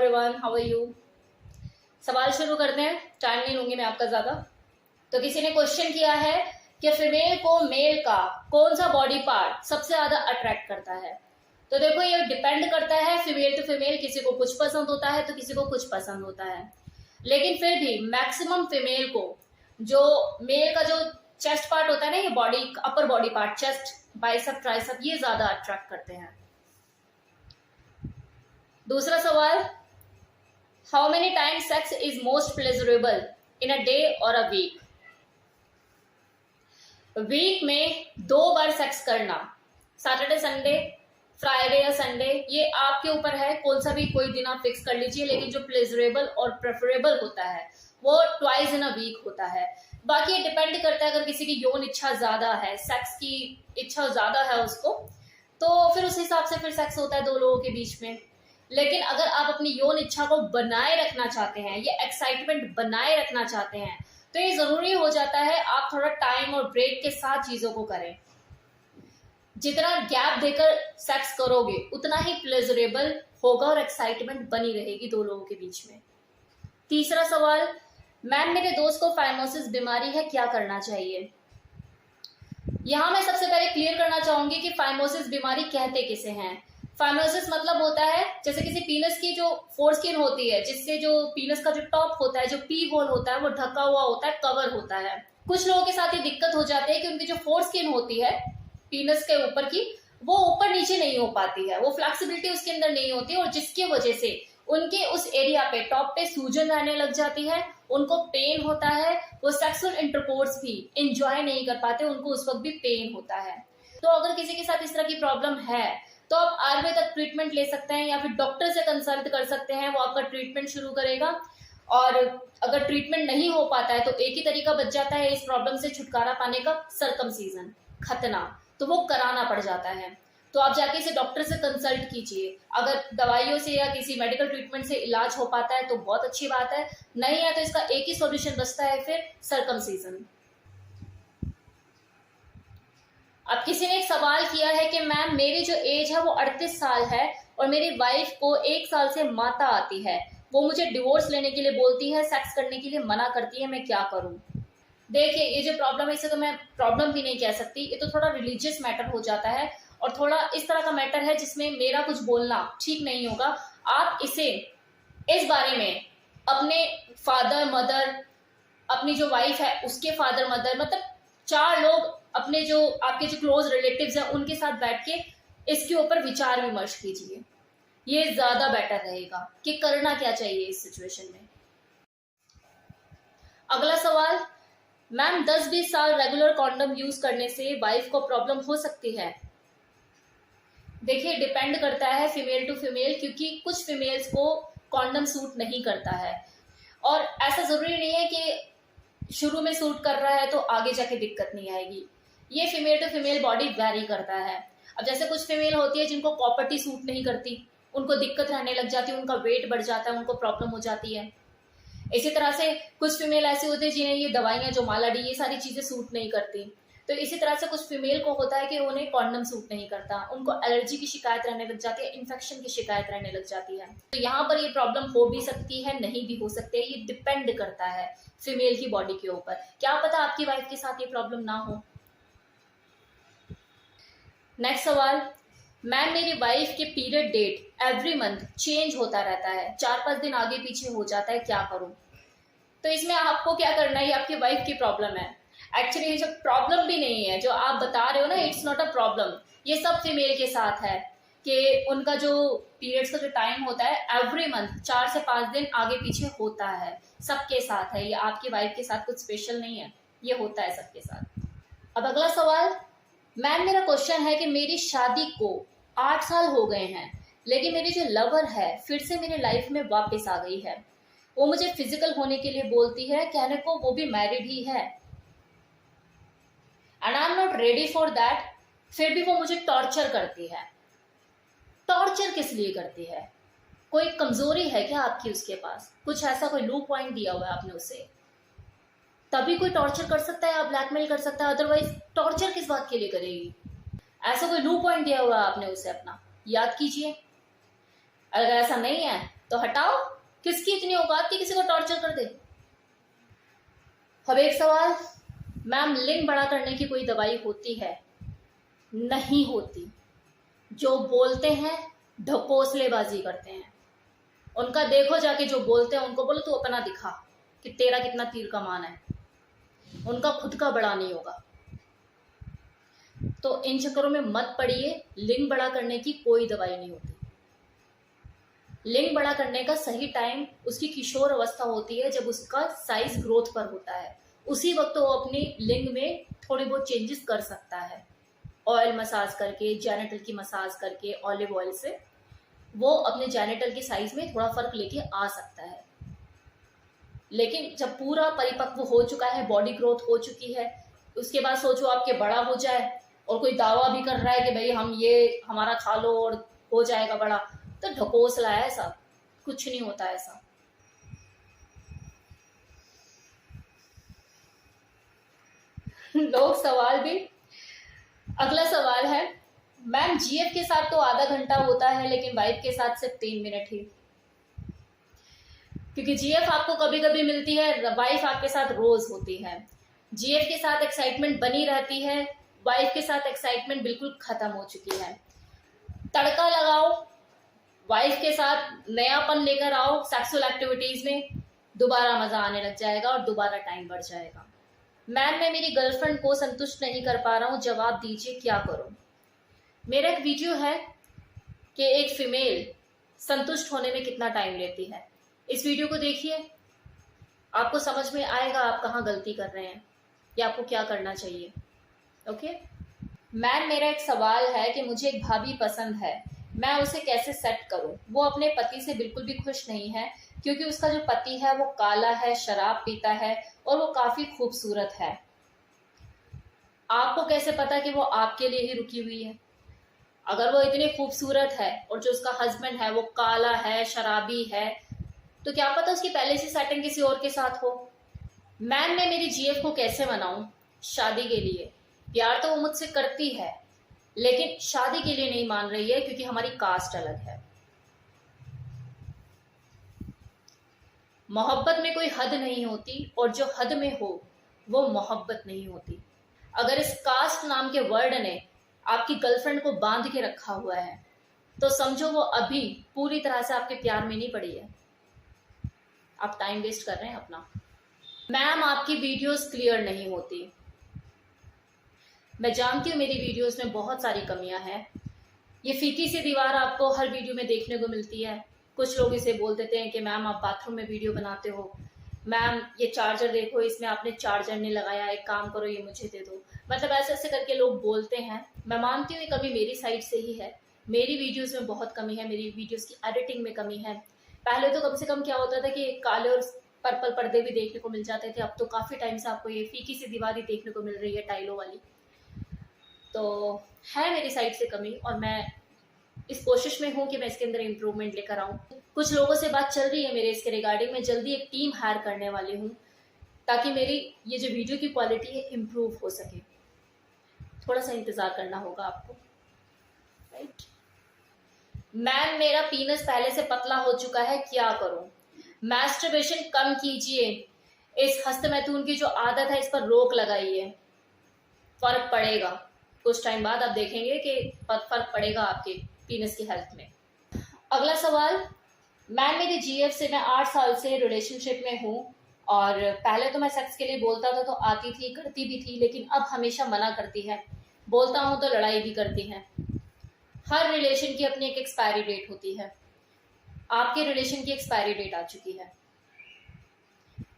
Everyone, how are you. सवाल शुरू करते हैं, टाइम नहीं लूंगी मैं आपका ज्यादा। तो किसी ने क्वेश्चन किया है कि फीमेल को मेल का कौन सा बॉडी पार्ट सबसे ज्यादा अट्रैक्ट करता है। तो देखो, ये डिपेंड करता है फीमेल टू फीमेल, किसी को कुछ पसंद होता है तो किसी को कुछ पसंद होता है। लेकिन फिर भी मैक्सिमम फीमेल को जो मेल का जो चेस्ट पार्ट होता है ना, ये body upper body part, chest, bicep, tricep, ये ज्यादा अट्रैक्ट करते हैं। दूसरा सवाल, how many times sex is most pleasurable in a day और अ वीक। वीक में 2 बार सेक्स करना, सैटरडे संडे, फ्राइडे या संडे, ये आपके ऊपर है, कौन सा भी कोई दिन आप फिक्स कर लीजिए। लेकिन जो प्लेजरेबल और प्रेफरेबल होता है वो ट्वाइस इन अ वीक होता है। बाकी ये डिपेंड करता है, अगर किसी की यौन इच्छा ज्यादा है, सेक्स की इच्छा ज्यादा है उसको, तो फिर उस हिसाब से फिर सेक्स होता है 2 लोगों के बीच में। लेकिन अगर आप अपनी यौन इच्छा को बनाए रखना चाहते हैं, ये एक्साइटमेंट बनाए रखना चाहते हैं, तो ये जरूरी हो जाता है आप थोड़ा टाइम और ब्रेक के साथ चीजों को करें। जितना गैप देकर सेक्स करोगे उतना ही प्लेजरेबल होगा और एक्साइटमेंट बनी रहेगी 2 लोगों के बीच में। तीसरा सवाल, मैम मेरे दोस्त को फाइमोसिस बीमारी है, क्या करना चाहिए। यहां मैं सबसे पहले क्लियर करना चाहूंगी कि फाइमोसिस बीमारी कहते किसे हैं। फाइमोसिस मतलब होता है जैसे किसी पीनस की जो फोरस्किन होती है, जिससे जो पीनस का जो टॉप होता है, जो पी होल होता है, वो ढका हुआ होता है, कवर होता है। कुछ लोगों के साथ ये दिक्कत हो जाती है कि उनकी जो फोरस्किन होती है पीनस के ऊपर की, वो ऊपर नीचे नहीं हो पाती है, वो फ्लेक्सिबिलिटी उसके अंदर नहीं होती, और जिसकी वजह से उनके उस एरिया पे, टॉप पे सूजन रहने लग जाती है, उनको पेन होता है, वो सेक्सुअल इंटरकोर्स भी इंजॉय नहीं कर पाते, उनको उस वक्त भी पेन होता है। तो अगर किसी के साथ इस तरह की प्रॉब्लम है तो आप आयुर्वेदिक ट्रीटमेंट ले सकते हैं या फिर डॉक्टर से कंसल्ट कर सकते हैं, वो आपका ट्रीटमेंट शुरू करेगा। और अगर ट्रीटमेंट नहीं हो पाता है तो एक ही तरीका बच जाता है इस प्रॉब्लम से छुटकारा पाने का, सर्कमसीजन, खतना, तो वो कराना पड़ जाता है। तो आप जाके इसे डॉक्टर से कंसल्ट कीजिए। अगर दवाइयों से या किसी मेडिकल ट्रीटमेंट से इलाज हो पाता है तो बहुत अच्छी बात है, नहीं है तो इसका एक ही सॉल्यूशन बचता है, फिर सर्कमसीजन। अब किसी ने एक सवाल किया है कि मैम मेरी जो एज है वो 38 साल है और मेरी वाइफ को 1 साल से माता आती है, वो मुझे डिवोर्स लेने के लिए बोलती है, सेक्स करने के लिए मना करती है, मैं क्या करूं। देखिए, ये जो प्रॉब्लम है इसे तो मैं प्रॉब्लम भी नहीं कह सकती, ये तो थोड़ा रिलीजियस मैटर हो जाता है और थोड़ा इस तरह का मैटर है जिसमें मेरा कुछ बोलना ठीक नहीं होगा। आप इसे इस बारे में अपने फादर मदर, अपनी जो वाइफ है उसके फादर मदर, मतलब 4 लोग, अपने जो आपके जो क्लोज रिलेटिव्स हैं उनके साथ बैठ के इसके ऊपर विचार विमर्श कीजिए, ये ज्यादा बेटर रहेगा कि करना क्या चाहिए इस सिचुएशन में। अगला सवाल, मैम 10-20 साल रेगुलर कॉन्डम यूज करने से वाइफ को प्रॉब्लम हो सकती है। देखिए, डिपेंड करता है फीमेल टू फीमेल, क्योंकि कुछ फीमेल्स को कॉन्डम सूट नहीं करता है और ऐसा जरूरी नहीं है कि शुरू में सूट कर रहा है तो आगे जाके दिक्कत नहीं आएगी। ये female to female body vary करता है। अब जैसे कुछ फीमेल होती है जिनको कॉपर्टी सूट नहीं करती, उनको दिक्कत रहने लग जाती है, उनका वेट बढ़ जाता है, उनको प्रॉब्लम हो जाती है। इसी तरह से कुछ फीमेल ऐसी होती है जिन्हें ये दवाइयां जो मालाडी, ये सारी चीजें सूट नहीं करती। तो इसी तरह से कुछ फीमेल को होता है कि उन्हें कॉन्डम सूट नहीं करता, उनको एलर्जी की शिकायत रहने लग जाती है, इन्फेक्शन की शिकायत रहने लग जाती है। तो यहाँ पर ये प्रॉब्लम हो भी सकती है, नहीं भी हो सकती है, ये डिपेंड करता है फीमेल की बॉडी के ऊपर। क्या पता आपकी वाइफ के साथ ये प्रॉब्लम ना हो। नेक्स्ट सवाल, मैम मेरी वाइफ के period date every month change होता रहता है, 4-5 दिन आगे पीछे हो जाता है, क्या करूं। तो इसमें आपको क्या करना है, ये आपकी वाइफ की प्रॉब्लम है। एक्चुअली ये जो प्रॉब्लम भी नहीं है जो आप बता रहे हो ना, इट्स नॉट अ प्रॉब्लम, ये सब फीमेल के साथ है कि उनका जो पीरियड्स का जो टाइम होता है एवरी मंथ 4 से 5 दिन आगे पीछे होता है, सबके साथ है, ये आपकी वाइफ के साथ कुछ स्पेशल नहीं है, ये होता है सबके साथ। अब अगला सवाल, मैम मेरा क्वेश्चन है कि मेरी शादी को 8 साल हो गए हैं, लेकिन मेरी जो लवर है फिर से मेरी लाइफ में वापस आ गई है, वो मुझे फिजिकल होने के लिए बोलती है, कहने को वो भी मैरिड ही है and I am not ready for that, फिर भी वो मुझे टॉर्चर करती है। टॉर्चर किस लिए करती है, कोई कमजोरी है क्या आपकी उसके पास, कुछ ऐसा कोई लू पॉइंट दिया हुआ है आपने उसे, तभी कोई टॉर्चर कर सकता है या ब्लैकमेल कर सकता है, अदरवाइज टॉर्चर किस बात के लिए करेगी। ऐसा कोई लू पॉइंट दिया हुआ है आपने उसे अपना, याद कीजिए। अगर ऐसा नहीं है तो हटाओ, किसकी इतनी औकात कि किसी को टॉर्चर कर दे। अब एक सवाल, मैम लिंग बड़ा करने की कोई दवाई होती है? नहीं होती। जो बोलते हैं ढकोसलेबाजी करते हैं। उनका देखो जाके, जो बोलते हैं उनको बोलो तू अपना दिखा कि तेरा कितना तीर कमान है, उनका खुद का बड़ा नहीं होगा। तो इन चक्करों में मत पड़िए, लिंग बड़ा करने की कोई दवाई नहीं होती। लिंग बड़ा करने का सही टाइम उसकी किशोर अवस्था होती है, जब उसका साइज ग्रोथ पर होता है, उसी वक्त वो अपनी लिंग में थोड़ी बहुत चेंजेस कर सकता है। ऑयल मसाज करके, जेनिटल की मसाज करके, ऑलिव ऑयल से वो अपने जेनिटल की साइज में थोड़ा फर्क लेके आ सकता है। लेकिन जब पूरा परिपक्व हो चुका है, बॉडी ग्रोथ हो चुकी है, उसके बाद सोचो आपके बड़ा हो जाए और कोई दावा भी कर रहा है कि भाई हम ये हमारा खा लो और हो जाएगा बड़ा, तो ढकोसला है, ऐसा कुछ नहीं होता ऐसा। लोग सवाल भी, अगला सवाल है, मैम जीएफ के साथ तो आधा घंटा होता है लेकिन वाइफ के साथ सिर्फ 3 मिनट ही, क्योंकि जीएफ आपको कभी कभी मिलती है, वाइफ आपके साथ रोज होती है। जीएफ के साथ एक्साइटमेंट बनी रहती है, वाइफ के साथ एक्साइटमेंट बिल्कुल खत्म हो चुकी है। तड़का लगाओ, वाइफ के साथ नयापन लेकर आओ सेक्सुअल एक्टिविटीज में, दोबारा मजा आने लग जाएगा और दोबारा टाइम बढ़ जाएगा। मैम मैं मेरी गर्लफ्रेंड को संतुष्ट नहीं कर पा रहा हूँ, जवाब दीजिए क्या करूं। मेरा एक वीडियो है कि एक फीमेल संतुष्ट होने में कितना टाइम लेती है, इस वीडियो को देखिए, आपको समझ में आएगा आप कहाँ गलती कर रहे हैं या आपको क्या करना चाहिए। ओके मैम मेरा एक सवाल है कि मुझे एक भाभी पसंद है, मैं उसे कैसे सेट करूं? वो अपने पति से बिल्कुल भी खुश नहीं है, क्योंकि उसका जो पति है वो काला है, शराब पीता है और वो काफी खूबसूरत है। आपको कैसे पता कि वो आपके लिए ही रुकी हुई है? अगर वो इतनी खूबसूरत है और जो उसका हस्बैंड है वो काला है, शराबी है, तो क्या पता उसकी पहले से सेटिंग किसी और के साथ हो। मैम मैं मेरी जीएफ को कैसे मनाऊं शादी के लिए? प्यार तो वो मुझसे करती है लेकिन शादी के लिए नहीं मान रही है, क्योंकि हमारी कास्ट अलग है। मोहब्बत में कोई हद नहीं होती और जो हद में हो वो मोहब्बत नहीं होती। अगर इस कास्ट नाम के वर्ड ने आपकी गर्लफ्रेंड को बांध के रखा हुआ है तो समझो वो अभी पूरी तरह से आपके प्यार में नहीं पड़ी है, आप टाइम वेस्ट कर रहे हैं अपना। मैम आपकी वीडियोस क्लियर नहीं होती। मैं जानती हूँ मेरी वीडियोस में बहुत सारी कमियां हैं, ये फीकी सी दीवार आपको हर वीडियो में देखने को मिलती है। कुछ लोग इसे बोल देते हैं कि मैम आप बाथरूम में वीडियो बनाते हो, मैम ये चार्जर देखो इसमें आपने चार्जर नहीं लगाया, एक काम करो ये मुझे दे दो, मतलब ऐसे ऐसे करके लोग बोलते हैं। मैं मानती हूँ ये कमी मेरी साइड से ही है, मेरी वीडियोस में बहुत कमी है, मेरी वीडियोस की एडिटिंग में कमी है। पहले तो कम से कम क्या होता था कि काले और पर्पल पर्दे भी देखने को मिल जाते थे, अब तो काफ़ी टाइम से आपको ये फीकी सी दीवार देखने को मिल रही है टाइलों वाली। तो है मेरी साइड से कमी और मैं इस कोशिश में हूँ कि मैं इसके अंदर इम्प्रूवमेंट लेकर आऊँ। कुछ लोगों से बात चल रही है मेरे इसके रिगार्डिंग, मैं जल्दी एक टीम हायर करने वाली हूँ ताकि मेरी ये जो वीडियो की क्वालिटी है इम्प्रूव हो सके। थोड़ा सा इंतज़ार करना होगा आपको, राइट। मैम मेरा पीनस पहले से पतला हो चुका है, क्या करूं? मैस्टरबेशन कम कीजिए, इस हस्तमैथुन की जो आदत है इस पर रोक लगाइए, फर्क पड़ेगा। कुछ टाइम बाद आप देखेंगे कि फर्क पड़ेगा आपके पीनस की हेल्थ में। अगला सवाल, मैम मेरी जीएफ से मैं 8 साल से रिलेशनशिप में हूँ और पहले तो मैं सेक्स के लिए बोलता था तो आती थी, करती भी थी, लेकिन अब हमेशा मना करती है, बोलता हूँ तो लड़ाई भी करती है। हर रिलेशन की अपनी एक एक्सपायरी डेट होती है, आपके रिलेशन की एक्सपायरी डेट आ चुकी है,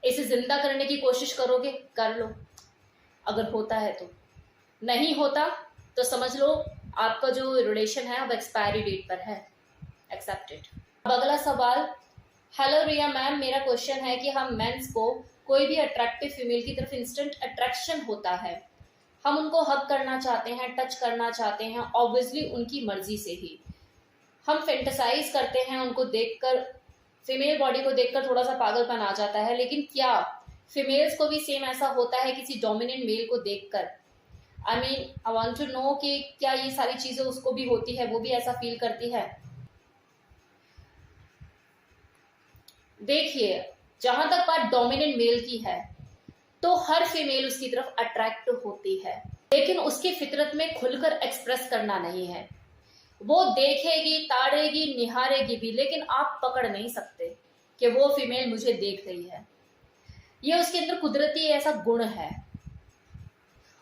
इसे जिंदा करने की कोशिश करोगे कर लो, अगर होता है तो, नहीं होता तो समझ लो आपका जो रिलेशन है अब एक्सपायरी डेट पर है, एक्सेप्टेड। अब अगला सवाल, हेलो रिया मैम मेरा क्वेश्चन है कि हम मेंस को कोई भी अट्रैक्टिव फीमेल की तरफ इंस्टेंट अट्रैक्शन होता है, हम उनको हग करना चाहते हैं, टच करना चाहते हैं, ऑब्वियसली उनकी मर्जी से ही हम फेंटेसाइज करते हैं उनको देखकर, फीमेल बॉडी को देखकर थोड़ा सा पागलपन आ जाता है, लेकिन क्या फीमेल्स को भी सेम ऐसा होता है किसी डोमिनेंट मेल को देखकर? I mean I want to know कि क्या ये सारी चीजें उसको भी होती है, वो भी ऐसा फील करती है? देखिए, जहां तक बात डोमिनेंट मेल की है तो हर फीमेल उसकी तरफ अट्रैक्ट होती है, लेकिन उसकी फितरत में खुलकर एक्सप्रेस करना नहीं है। वो देखेगी, ताड़ेगी, निहारेगी भी, लेकिन आप पकड़ नहीं सकते कि वो फीमेल मुझे देख रही है। ये उसके अंदर कुदरती ऐसा गुण है।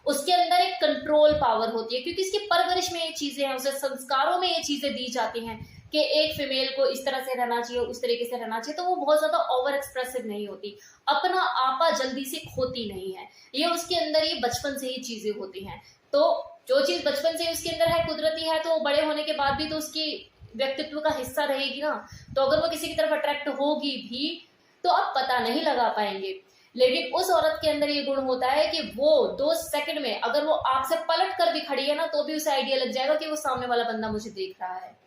उसके अंदर एक कंट्रोल पावर होती है, क्योंकि इसकी परवरिश में ये चीजें हैं, उसे संस्कारों में ये चीजें दी जाती हैं कि एक फीमेल को इस तरह से रहना चाहिए, उस तरीके से रहना चाहिए, तो वो बहुत ज्यादा ओवर एक्सप्रेसिव नहीं होती, अपना आपा जल्दी से खोती नहीं है। ये उसके अंदर ये बचपन से ही चीजें होती हैं। तो जो चीज बचपन से उसके अंदर है, कुदरती है, तो बड़े होने के बाद भी तो उसकी व्यक्तित्व का हिस्सा रहेगी ना। तो अगर वो किसी की तरफ अट्रैक्ट होगी भी तो आप पता नहीं लगा पाएंगे। लेकिन उस औरत के अंदर ये गुण होता है कि वो 2 सेकंड में अगर वो आपसे पलट कर भी खड़ी है ना, तो भी उसे आइडिया लग जाएगा कि वो सामने वाला बंदा मुझे देख रहा है।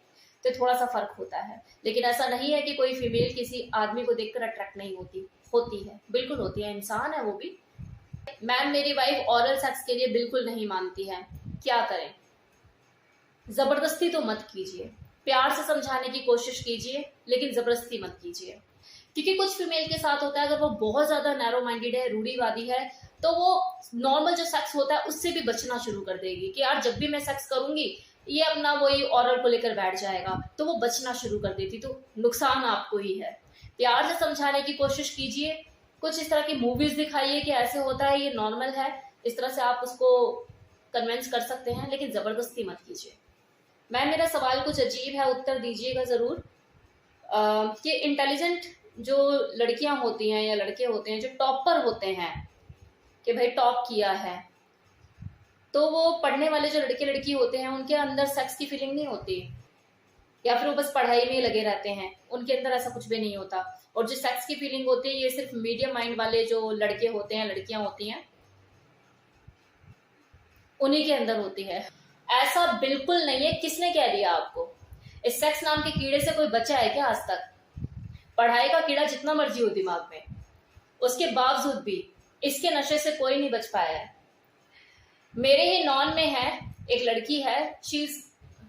तो थोड़ा सा फर्क होता है, लेकिन ऐसा नहीं है कि कोई फीमेल किसी आदमी को देखकर अट्रैक्ट नहीं होती, होती है, बिल्कुल होती है, इंसान है वो भी। मैम, मेरी वाइफ ओरल सेक्स के लिए बिल्कुल नहीं मानती है, क्या करें? जबरदस्ती तो मत कीजिए, प्यार से समझाने की कोशिश कीजिए, लेकिन जबरदस्ती मत कीजिए। क्योंकि कुछ फीमेल के साथ होता है, अगर वो बहुत ज्यादा नैरो माइंडेड है, रूढ़ीवादी है, तो वो नॉर्मल जो सेक्स होता है उससे भी बचना शुरू कर देगी कि यार जब भी मैं सेक्स करूंगी ये अपना वही ऑरल को लेकर बैठ जाएगा, तो वो बचना शुरू कर देती। तो नुकसान आपको ही है। प्यार से समझाने की कोशिश कीजिए, कुछ इस तरह की मूवीज दिखाइए कि ऐसे होता है, ये नॉर्मल है, इस तरह से आप उसको कन्विंस कर सकते हैं, लेकिन जबरदस्ती मत कीजिए। मैम, मेरा सवाल कुछ अजीब है, उत्तर दीजिएगा जरूर। कि इंटेलिजेंट जो लड़कियां होती हैं या लड़के होते हैं जो टॉपर होते हैं, कि भाई टॉप किया है, तो वो पढ़ने वाले जो लड़के लड़की होते हैं उनके अंदर सेक्स की फीलिंग नहीं होती, या फिर वो बस पढ़ाई में ही लगे रहते हैं, उनके अंदर ऐसा कुछ भी नहीं होता। और जो सेक्स की फीलिंग होती है ये सिर्फ मीडियम माइंड वाले जो लड़के होते हैं, लड़कियां होती हैं, उन्हीं के अंदर होती है। ऐसा बिल्कुल नहीं है। किसने कह दिया आपको? इस सेक्स नाम के कीड़े से कोई बचा है क्या आज तक? पढ़ाई का कीड़ा जितना मर्जी हो दिमाग में, उसके बावजूद भी इसके नशे से कोई नहीं बच पाया है। मेरे ही नॉन में है एक लड़की है, शी इज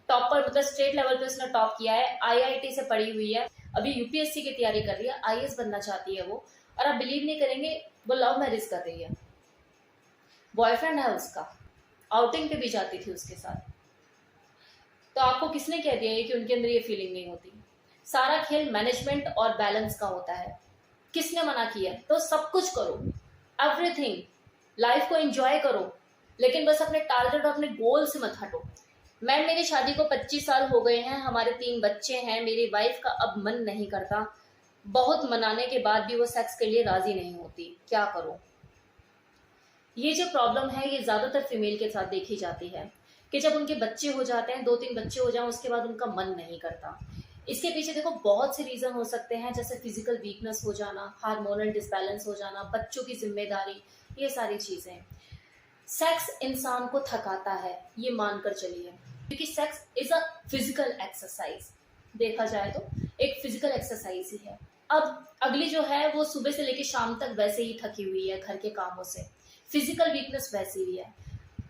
टॉपर, मतलब स्टेट लेवल पे उसने टॉप किया है, आईआईटी से पढ़ी हुई है, अभी यूपीएससी की तैयारी कर रही है, आईएएस बनना चाहती है वो। और आप बिलीव नहीं करेंगे, वो लव मैरिज कर रही है, बॉयफ्रेंड है उसका, आउटिंग पे भी जाती थी उसके साथ। तो आपको किसने कह दिया है कि उनके अंदर ये फीलिंग नहीं होती? सारा खेल मैनेजमेंट और बैलेंस का होता है। किसने मना किया? तो सब कुछ करो, एवरीथिंग, लाइफ को एंजॉय करो, लेकिन बस अपने टारगेट और अपने गोल से मत हटो। मैम, मेरी शादी को 25 साल हो गए हैं, हमारे 3 बच्चे हैं, मेरी वाइफ का अब मन नहीं करता, बहुत मनाने के बाद भी वो सेक्स के लिए राजी नहीं होती, क्या करो? ये जो प्रॉब्लम है ये ज्यादातर फीमेल के साथ देखी जाती है कि जब उनके बच्चे हो जाते हैं, 2-3 बच्चे हो जाएं, उसके बाद उनका मन नहीं करता। इसके पीछे देखो बहुत से रीजन हो सकते हैं, जैसे फिजिकल वीकनेस हो जाना, हार्मोनल डिसबैलेंस हो जाना, बच्चों की जिम्मेदारी, ये सारी चीजें। सेक्स इंसान को थकाता है, ये मानकर चलिए, क्योंकि sex is a physical exercise, देखा जाए तो एक फिजिकल एक्सरसाइज ही है। अब अगली जो है वो सुबह से लेकर शाम तक वैसे ही थकी हुई है घर के कामों से, फिजिकल वीकनेस वैसी ही है,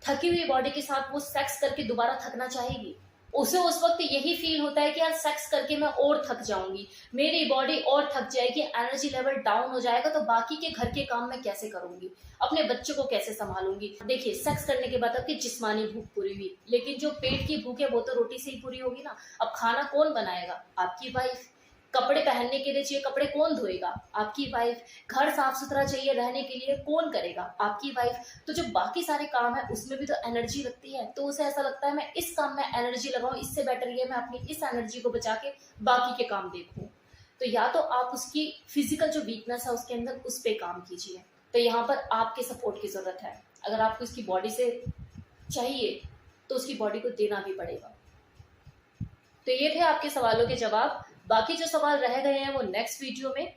थकी हुई बॉडी के साथ वो सेक्स करके दोबारा थकना चाहेगी? उसे उस वक्त यही फील होता है कि यार सेक्स करके मैं और थक जाऊंगी, मेरी बॉडी और थक जाएगी, एनर्जी लेवल डाउन हो जाएगा, तो बाकी के घर के काम मैं कैसे करूंगी, अपने बच्चे को कैसे संभालूंगी? देखिए, सेक्स करने के बाद आपकी जिस्मानी भूख पूरी हुई, लेकिन जो पेट की भूख है वो तो रोटी से ही पूरी होगी ना। अब खाना कौन बनाएगा? आपकी वाइफ। कपड़े पहनने के लिए चाहिए, कपड़े कौन धोएगा? आपकी वाइफ। घर साफ सुथरा चाहिए रहने के लिए, कौन करेगा? आपकी वाइफ। तो जो बाकी सारे काम है उसमें भी तो एनर्जी लगती है, तो उसे ऐसा लगता है मैं इस काम में एनर्जी लगाऊं, इससे बेटर ये मैं अपनी इस एनर्जी को बचा के बाकी के काम देखूं। तो या तो आप उसकी फिजिकल जो वीकनेस है उसके अंदर उस पर काम कीजिए, तो यहाँ पर आपके सपोर्ट की जरूरत है। अगर आपको इसकी बॉडी से चाहिए तो उसकी बॉडी को देना भी पड़ेगा। तो ये थे आपके सवालों के जवाब। बाकी जो सवाल रह गए हैं वो नेक्स्ट वीडियो में